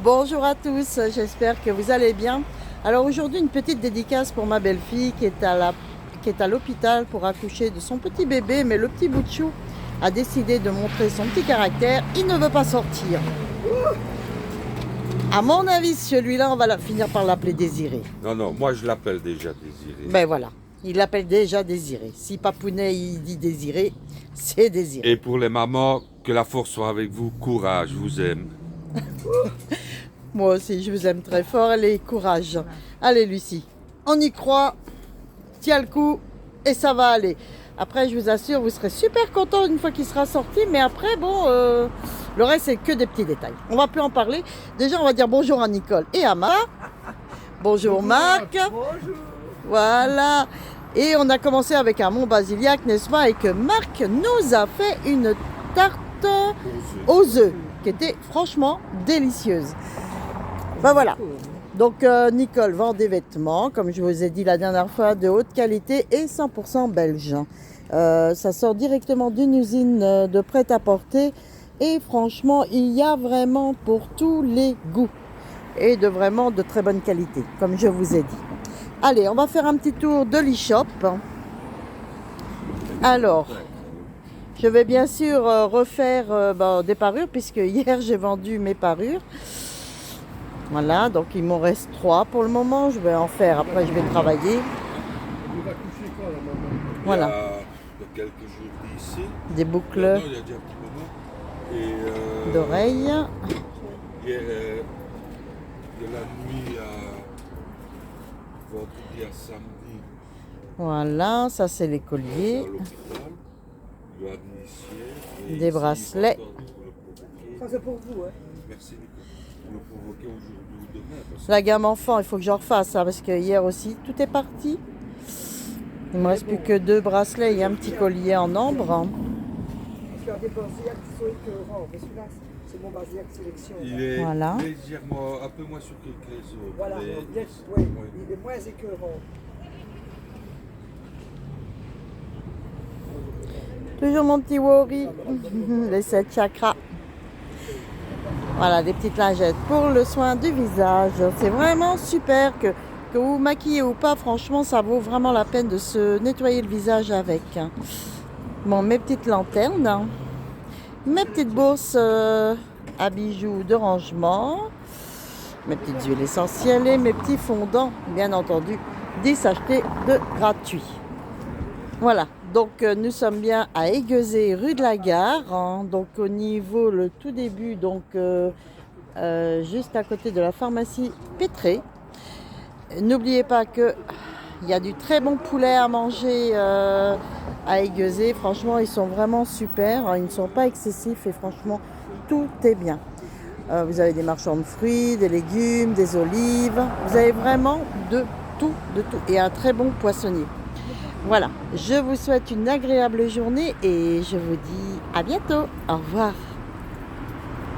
Bonjour à tous, j'espère que vous allez bien. Alors aujourd'hui, une petite dédicace pour ma belle-fille qui est à l'hôpital pour accoucher de son petit bébé, mais le petit bout de chou a décidé de montrer son petit caractère, il ne veut pas sortir. À mon avis, celui-là, on va finir par l'appeler Désiré. Non, non, moi je l'appelle déjà Désiré. Ben voilà, il l'appelle déjà Désiré. Si Papounet il dit Désiré, c'est Désiré. Et pour les mamans, que la force soit avec vous, courage, je vous aime. Moi aussi, je vous aime très fort. Allez, courage. Allez, Lucie, on y croit. Tiens le coup et ça va aller. Après, je vous assure, vous serez super content une fois qu'il sera sorti. Mais après, bon, le reste, c'est que des petits détails. On va plus en parler. Déjà, on va dire bonjour à Nicole et à Marc. Bonjour Marc. Bonjour. Voilà. Et on a commencé avec un Mont Basiliac, n'est-ce pas? Et que Marc nous a fait une tarte aux œufs, qui était franchement délicieuse. Ben voilà. Donc Nicole vend des vêtements, comme je vous ai dit la dernière fois, de haute qualité et 100% belge. Ça sort directement d'une usine de prêt-à-porter et franchement, il y a vraiment pour tous les goûts et vraiment de très bonne qualité, comme je vous ai dit. Allez, on va faire un petit tour de l'e-shop. Alors, je vais bien sûr refaire des parures, puisque hier j'ai vendu mes parures. Voilà, donc il m'en reste 3 pour le moment. Je vais en faire, après je vais travailler. Il va coucher quoi la maman? Voilà, Il y a quelques jours d'ici. des Non, boucles non, il y a déjà un petit moment. Et d'oreilles. hier, de la nuit à vendredi à samedi, Voilà, ça c'est les à colliers. l'hôpital. Il doit initier. Et Des ici, bracelets. il va attendre pour le provoquer. Ça c'est pour vous, hein? Merci Nicolas. Pour le provoquer aujourd'hui ou demain. Parce que La gamme enfant, il faut que je refasse ça, parce que hier aussi, tout est parti. Il me reste plus que 2 bracelets et un petit collier en ambre. Parce qu'il y a des Basiac qui sont écœurants. Mais celui-là, c'est mon Basiac sélection. il est Voilà. légèrement, un peu moins sucré que les autres. Voilà, mais- oui, oui. il est moins écœurant. Toujours mon petit Wori, les 7 chakras. Voilà, des petites lingettes pour le soin du visage. C'est vraiment super que vous vous maquillez ou pas. Franchement, ça vaut vraiment la peine de se nettoyer le visage avec. Bon, mes petites lanternes, mes petites bourses à bijoux de rangement, mes petites huiles essentielles et mes petits fondants, bien entendu, 10 achetés de gratuit. Voilà, donc nous sommes bien à Aiguezé, rue de la Gare, hein, donc au niveau, le tout début, donc juste à côté de la pharmacie Pétré. N'oubliez pas que il y a du très bon poulet à manger à Aiguezé. Franchement, ils sont vraiment super, hein, ils ne sont pas excessifs et franchement, tout est bien. Vous avez des marchands de fruits, des légumes, des olives, vous avez vraiment de tout, et un très bon poissonnier. Voilà, je vous souhaite une agréable journée et je vous dis à bientôt. Au revoir.